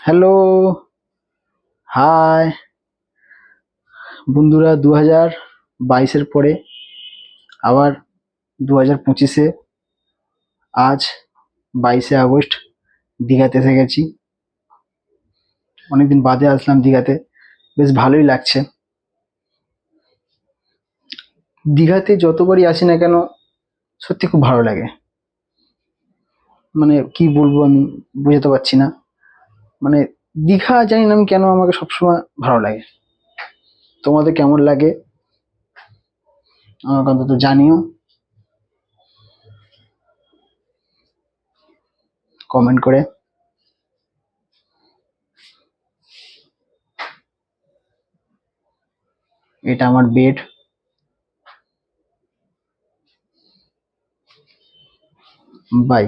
Hello, high বন্ধুরা। 2022-এর পরে আবার 2025-এ আজ 22শে আগস্ট দীঘাতে এসে গেছি। অনেকদিন বাদে আসলাম দীঘাতে, বেশ ভালোই লাগছে। দীঘাতে যতবারই আসি না কেন সত্যি খুব ভালো লাগে। মানে কি বলবো আমি বোঝাতে পারছি না। মানে দীঘা জানি না আমি কেন আমাকে সবসময় ভালো লাগে। তোমাদের কেমন লাগে আমাকে অন্তত জানিও কমেন্ট করে। এটা আমার বেড। বাই।